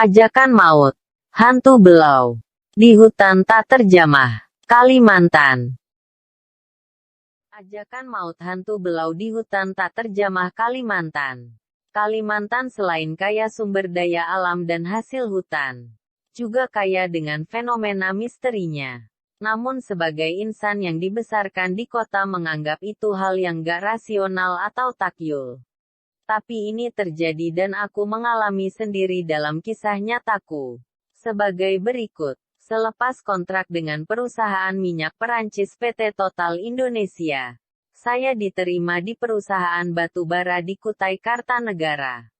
Ajakan maut. Hantu belau. Di hutan tak terjamah. Kalimantan. Ajakan maut hantu belau di hutan tak terjamah Kalimantan. Kalimantan selain kaya sumber daya alam dan hasil hutan, juga kaya dengan fenomena misterinya. Namun sebagai insan yang dibesarkan di kota menganggap itu hal yang gak rasional atau takyul. Tapi ini terjadi dan aku mengalami sendiri dalam kisah nyataku. Sebagai berikut. Selepas kontrak dengan perusahaan minyak Perancis PT Total Indonesia, saya diterima di perusahaan batu bara di Kutai Kartanegara.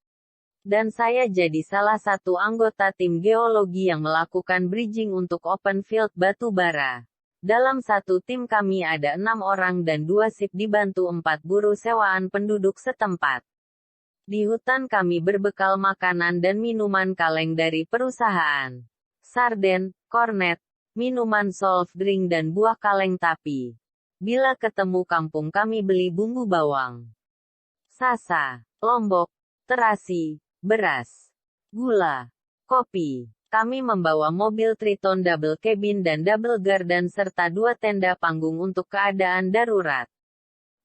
Dan saya jadi salah satu anggota tim geologi yang melakukan bridging untuk open field batu bara. Dalam satu tim kami ada 6 orang dan 2 sip dibantu 4 buruh sewaan penduduk setempat. Di hutan kami berbekal makanan dan minuman kaleng dari perusahaan. Sarden, kornet, minuman soft drink dan buah kaleng tapi. Bila ketemu kampung kami beli bumbu bawang, sasa, lombok, terasi, beras, gula, kopi. Kami membawa mobil Triton double cabin dan double garden serta 2 tenda panggung untuk keadaan darurat.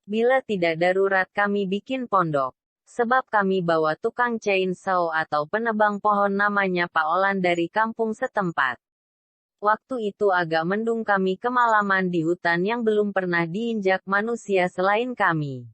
Bila tidak darurat kami bikin pondok. Sebab kami bawa tukang chainsaw atau penebang pohon namanya Pak Olan dari kampung setempat. Waktu itu agak mendung kami kemalaman di hutan yang belum pernah diinjak manusia selain kami.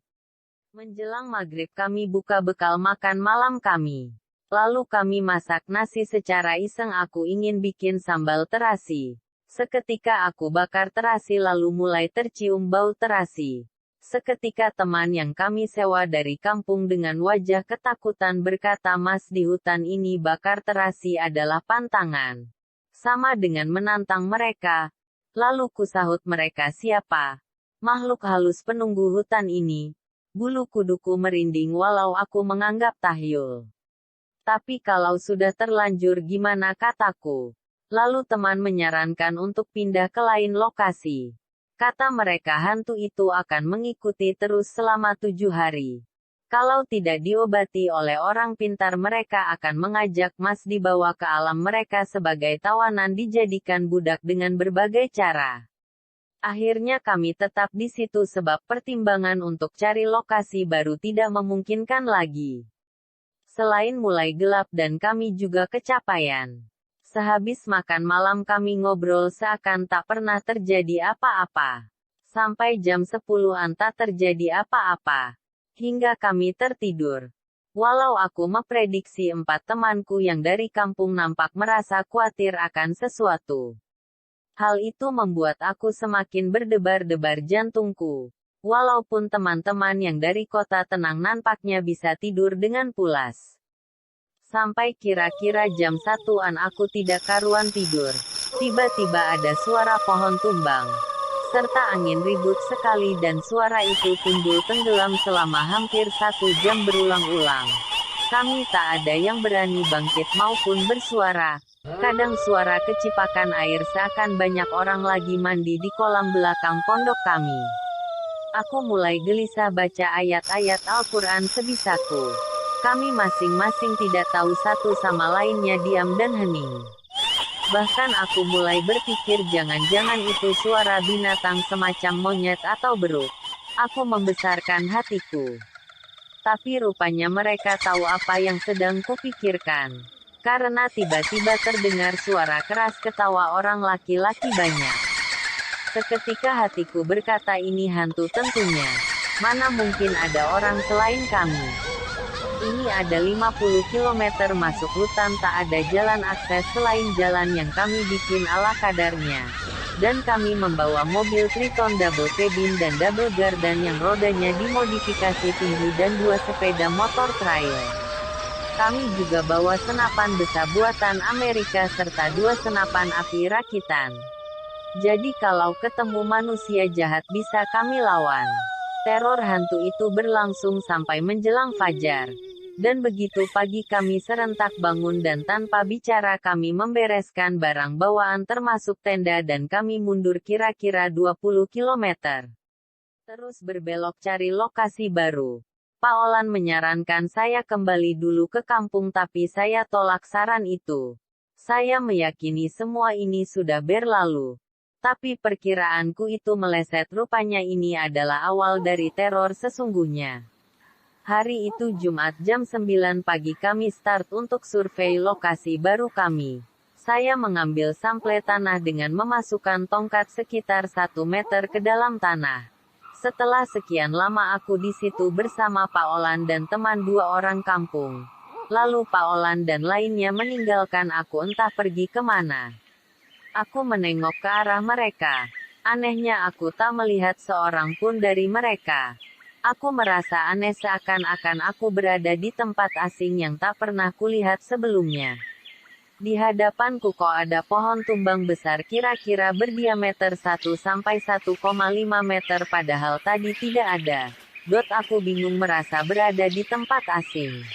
Menjelang maghrib kami buka bekal makan malam kami. Lalu kami masak nasi secara iseng aku ingin bikin sambal terasi. Seketika aku bakar terasi lalu mulai tercium bau terasi. Seketika teman yang kami sewa dari kampung dengan wajah ketakutan berkata Mas di hutan ini bakar terasi adalah pantangan. Sama dengan menantang mereka. Lalu kusahut mereka siapa? Makhluk halus penunggu hutan ini. Bulu kuduku merinding walau aku menganggap tahyul. Tapi kalau sudah terlanjur gimana kataku? Lalu teman menyarankan untuk pindah ke lain lokasi. Kata mereka hantu itu akan mengikuti terus selama 7 hari. Kalau tidak diobati oleh orang pintar mereka akan mengajak Mas dibawa ke alam mereka sebagai tawanan dijadikan budak dengan berbagai cara. Akhirnya kami tetap di situ sebab pertimbangan untuk cari lokasi baru tidak memungkinkan lagi. Selain mulai gelap dan kami juga kecapean. Sehabis makan malam kami ngobrol seakan tak pernah terjadi apa-apa. Sampai jam 10-an tak terjadi apa-apa. Hingga kami tertidur. Walau aku memprediksi 4 temanku yang dari kampung nampak merasa khawatir akan sesuatu. Hal itu membuat aku semakin berdebar-debar jantungku. Walaupun teman-teman yang dari kota tenang nampaknya bisa tidur dengan pulas. Sampai kira-kira jam 1-an aku tidak karuan tidur. Tiba-tiba ada suara pohon tumbang. Serta angin ribut sekali dan suara itu timbul tenggelam selama hampir 1 jam berulang-ulang. Kami tak ada yang berani bangkit maupun bersuara. Kadang suara kecipakan air seakan banyak orang lagi mandi di kolam belakang pondok kami. Aku mulai gelisah baca ayat-ayat Al-Quran sebisaku. Kami masing-masing tidak tahu satu sama lainnya diam dan hening. Bahkan aku mulai berpikir jangan-jangan itu suara binatang semacam monyet atau beruk. Aku membesarkan hatiku. Tapi rupanya mereka tahu apa yang sedang kupikirkan. Karena tiba-tiba terdengar suara keras ketawa orang laki-laki banyak. Seketika hatiku berkata ini hantu tentunya. Mana mungkin ada orang selain kami. Ini ada 50 km masuk hutan tak ada jalan akses selain jalan yang kami bikin ala kadarnya. Dan kami membawa mobil Triton double cabin dan double garden yang rodanya dimodifikasi tinggi dan 2 sepeda motor trail. Kami juga bawa senapan besa buatan Amerika serta 2 senapan api rakitan. Jadi kalau ketemu manusia jahat bisa kami lawan. Teror hantu itu berlangsung sampai menjelang fajar. Dan begitu pagi kami serentak bangun dan tanpa bicara kami membereskan barang bawaan termasuk tenda dan kami mundur kira-kira 20 km. Terus berbelok cari lokasi baru. Pak Olan menyarankan saya kembali dulu ke kampung tapi saya tolak saran itu. Saya meyakini semua ini sudah berlalu. Tapi perkiraanku itu meleset, rupanya ini adalah awal dari teror sesungguhnya. Hari itu Jumat jam 9 pagi kami start untuk survei lokasi baru kami. Saya mengambil sampel tanah dengan memasukkan tongkat sekitar 1 meter ke dalam tanah. Setelah sekian lama aku di situ bersama Pak Olan dan teman 2 orang kampung. Lalu Pak Olan dan lainnya meninggalkan aku entah pergi kemana. Aku menengok ke arah mereka. Anehnya aku tak melihat seorang pun dari mereka. Aku merasa aneh seakan-akan aku berada di tempat asing yang tak pernah kulihat sebelumnya. Di hadapanku kok ada pohon tumbang besar kira-kira berdiameter 1-1,5 meter padahal tadi tidak ada. Aku bingung merasa berada di tempat asing.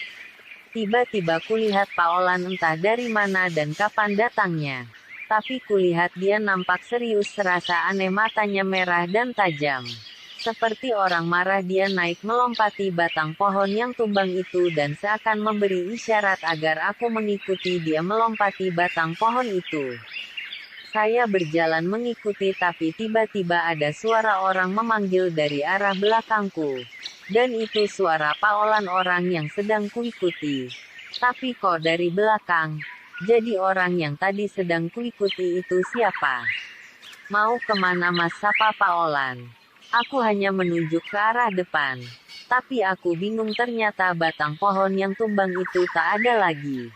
Tiba-tiba kulihat Pak Olan entah dari mana dan kapan datangnya. Tapi kulihat dia nampak serius, serasa aneh, matanya merah dan tajam. Seperti orang marah dia naik melompati batang pohon yang tumbang itu dan seakan memberi isyarat agar aku mengikuti dia melompati batang pohon itu. Saya berjalan mengikuti tapi tiba-tiba ada suara orang memanggil dari arah belakangku. Dan itu suara Pak Olan, orang yang sedang kuikuti. Tapi kok dari belakang? Jadi orang yang tadi sedang kuikuti itu siapa? Mau kemana Mas, sapa Pak Olan. Aku hanya menunjuk ke arah depan. Tapi aku bingung, ternyata batang pohon yang tumbang itu tak ada lagi.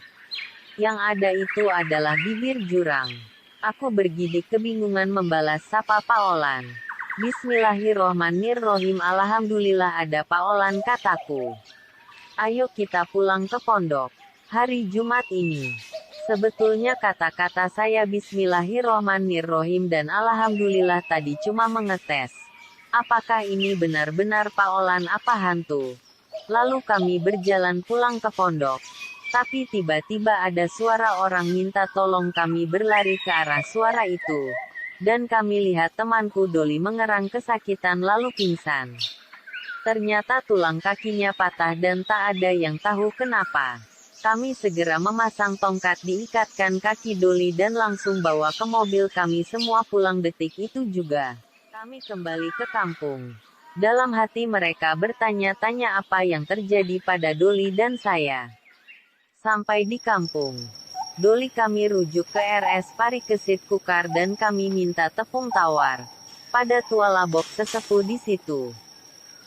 Yang ada itu adalah bibir jurang. Aku bergidik kebingungan membalas sapa Pak Olan. Bismillahirrohmanirrohim, alhamdulillah ada Pak Olan, kataku. Ayo kita pulang ke pondok. Hari Jumat ini. Sebetulnya kata-kata saya Bismillahirrohmanirrohim dan alhamdulillah tadi cuma mengetes. Apakah ini benar-benar Pak Olan, apa hantu? Lalu kami berjalan pulang ke pondok. Tapi tiba-tiba ada suara orang minta tolong, kami berlari ke arah suara itu. Dan kami lihat temanku Doli mengerang kesakitan lalu pingsan. Ternyata tulang kakinya patah dan tak ada yang tahu kenapa. Kami segera memasang tongkat, diikatkan kaki Doli dan langsung bawa ke mobil, kami semua pulang detik itu juga. Kami kembali ke kampung. Dalam hati mereka bertanya-tanya apa yang terjadi pada Doli dan saya. Sampai di kampung, Doli kami rujuk ke RS Parikesit Kukar dan kami minta tepung tawar pada tua labok sesepuh di situ.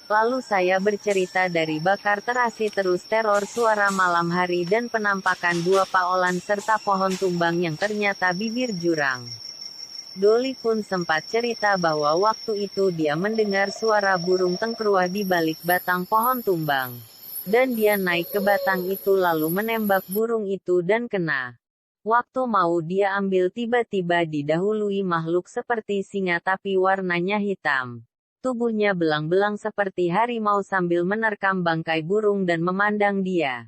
Lalu saya bercerita dari bakar terasi, terus teror suara malam hari dan penampakan 2 Pak Olan serta pohon tumbang yang ternyata bibir jurang. Doli pun sempat cerita bahwa waktu itu dia mendengar suara burung tengkeruah di balik batang pohon tumbang. Dan dia naik ke batang itu lalu menembak burung itu dan kena. Waktu mau dia ambil tiba-tiba didahului makhluk seperti singa tapi warnanya hitam. Tubuhnya belang-belang seperti harimau sambil menerkam bangkai burung dan memandang dia.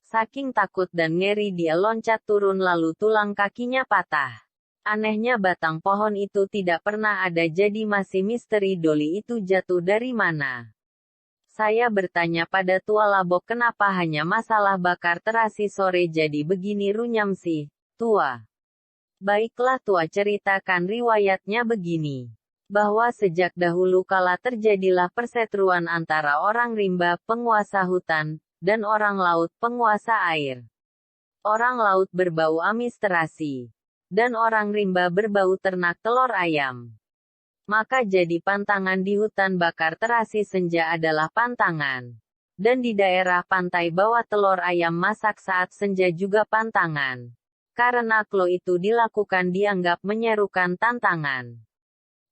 Saking takut dan ngeri dia loncat turun lalu tulang kakinya patah. Anehnya batang pohon itu tidak pernah ada, jadi masih misteri Doli itu jatuh dari mana. Saya bertanya pada tua labok kenapa hanya masalah bakar terasi sore jadi begini runyam sih, tua. Baiklah, tua ceritakan riwayatnya begini. Bahwa sejak dahulu kala terjadilah perseteruan antara orang rimba, penguasa hutan, dan orang laut, penguasa air. Orang laut berbau amis terasi. Dan orang rimba berbau ternak telur ayam. Maka jadi pantangan di hutan bakar terasi senja adalah pantangan. Dan di daerah pantai bawah telur ayam masak saat senja juga pantangan. Karena klo itu dilakukan dianggap menyerukan tantangan.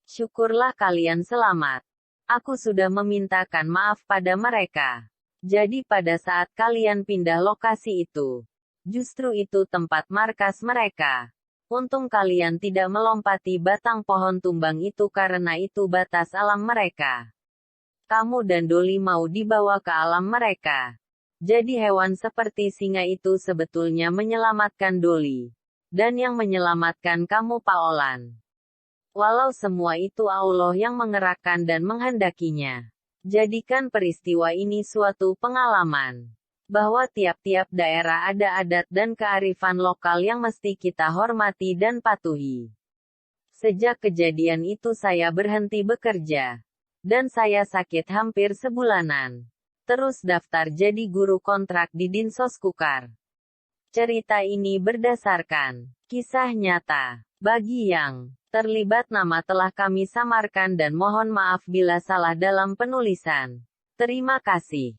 Syukurlah kalian selamat. Aku sudah memintakan maaf pada mereka. Jadi pada saat kalian pindah lokasi itu, justru itu tempat markas mereka. Untung kalian tidak melompati batang pohon tumbang itu karena itu batas alam mereka. Kamu dan Doli mau dibawa ke alam mereka. Jadi hewan seperti singa itu sebetulnya menyelamatkan Doli. Dan yang menyelamatkan kamu Pak Olan. Walau semua itu Allah yang mengerakkan dan menghendakinya. Jadikan peristiwa ini suatu pengalaman. Bahwa tiap-tiap daerah ada adat dan kearifan lokal yang mesti kita hormati dan patuhi. Sejak kejadian itu saya berhenti bekerja. Dan saya sakit hampir sebulanan. Terus daftar jadi guru kontrak di Dinsos Kukar. Cerita ini berdasarkan kisah nyata. Bagi yang terlibat nama telah kami samarkan dan mohon maaf bila salah dalam penulisan. Terima kasih.